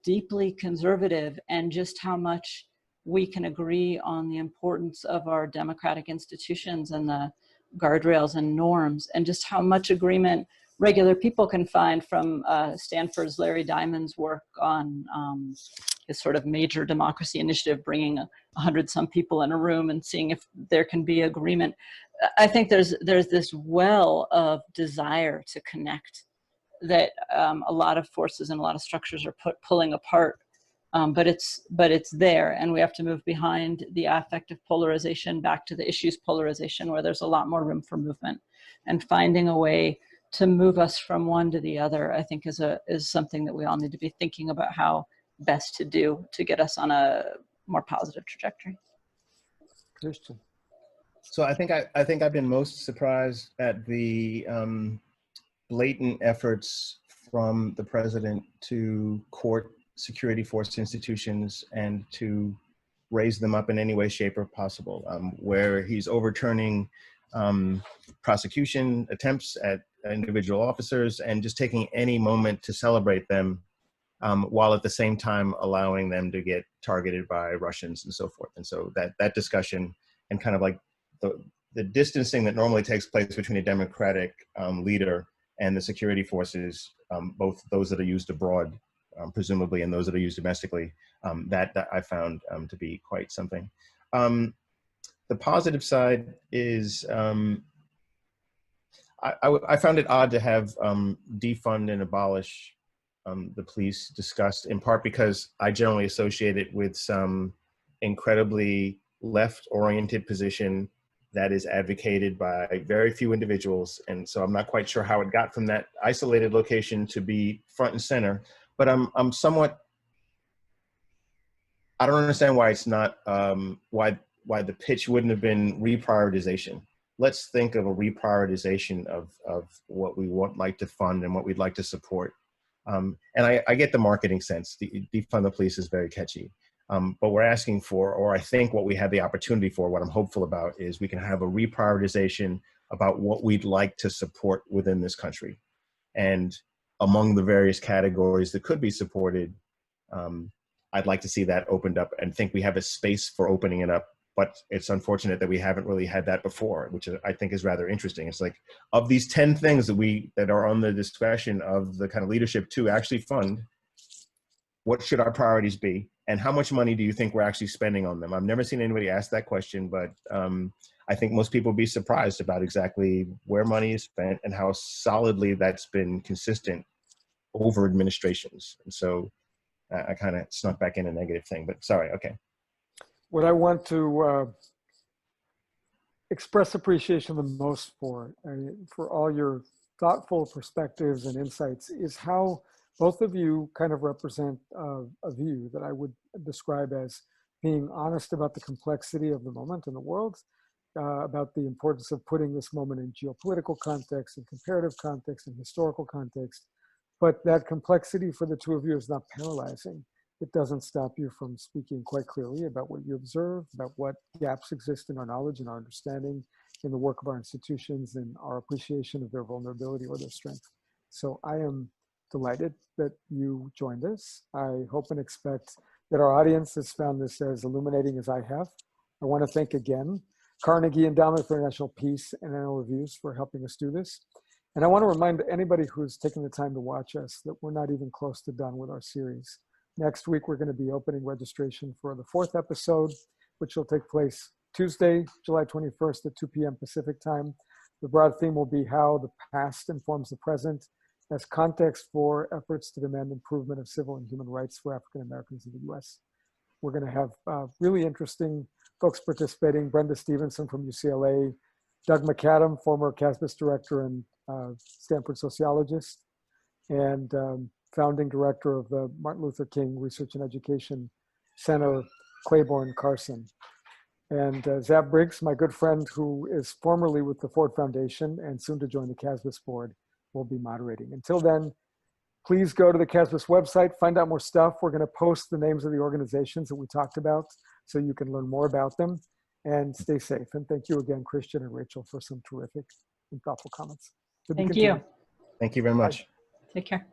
deeply conservative, and just how much we can agree on the importance of our democratic institutions and the guardrails and norms, and just how much agreement regular people can find, from Stanford's Larry Diamond's work on his sort of major democracy initiative, bringing 100-some people in a room and seeing if there can be agreement. I think there's this well of desire to connect that a lot of forces and a lot of structures are pulling apart, but it's there, and we have to move behind the affective polarization back to the issues polarization, where there's a lot more room for movement, and finding a way to move us from one to the other, I think is something that we all need to be thinking about how best to do to get us on a more positive trajectory. Christian. So I think I've been most surprised at the blatant efforts from the president to court security force institutions and to raise them up in any way, shape, or possible, where he's overturning prosecution attempts at individual officers and just taking any moment to celebrate them, while at the same time allowing them to get targeted by Russians and so forth. And so that discussion, and kind of like the distancing that normally takes place between a democratic leader and the security forces, both those that are used abroad, presumably, and those that are used domestically, that I found to be quite something. The positive side is I found it odd to have defund and abolish the police discussed, in part because I generally associate it with some incredibly left-oriented position that is advocated by very few individuals. And so I'm not quite sure how it got from that isolated location to be front and center, but I'm somewhat, I don't understand why it's not, why the pitch wouldn't have been reprioritization. Let's think of a reprioritization of what we like to fund and what we'd like to support. And I get the marketing sense. Defund the police is very catchy. But we're asking for, or I think what we have the opportunity for, what I'm hopeful about, is we can have a reprioritization about what we'd like to support within this country. And among the various categories that could be supported, I'd like to see that opened up, and think we have a space for opening it up. But it's unfortunate that we haven't really had that before, which I think is rather interesting. It's like, of these 10 things that are on the discretion of the kind of leadership to actually fund, what should our priorities be? And how much money do you think we're actually spending on them? I've never seen anybody ask that question, but I think most people will be surprised about exactly where money is spent and how solidly that's been consistent over administrations. And so I kind of snuck back in a negative thing, but sorry, okay. What I want to express appreciation the most for all your thoughtful perspectives and insights is how both of you kind of represent a view that I would describe as being honest about the complexity of the moment in the world, about the importance of putting this moment in geopolitical context and comparative context and historical context. But that complexity for the two of you is not paralyzing. it doesn't stop you from speaking quite clearly about what you observe, about what gaps exist in our knowledge and our understanding, in the work of our institutions, and our appreciation of their vulnerability or their strength. So I am delighted that you joined us. I hope and expect that our audience has found this as illuminating as I have. I want to thank again Carnegie Endowment for International Peace and Annual Reviews for helping us do this. And I want to remind anybody who's taking the time to watch us that we're not even close to done with our series. Next week, we're going to be opening registration for the 4th episode, which will take place Tuesday, July 21st at 2 p.m. Pacific time. The broad theme will be how the past informs the present as context for efforts to demand improvement of civil and human rights for African Americans in the U.S. We're going to have really interesting folks participating: Brenda Stevenson from UCLA, Doug McAdam, former CASBS director and Stanford sociologist, and founding director of the Martin Luther King Research and Education Center, Claiborne Carson. And Zab Briggs, my good friend who is formerly with the Ford Foundation and soon to join the CASBS board, will be moderating. Until then, please go to the CASBS website, find out more stuff. We're going to post the names of the organizations that we talked about so you can learn more about them, and stay safe. And thank you again, Christian and Rachel, for some terrific and thoughtful comments. Thank you. Thank you very much. Take care.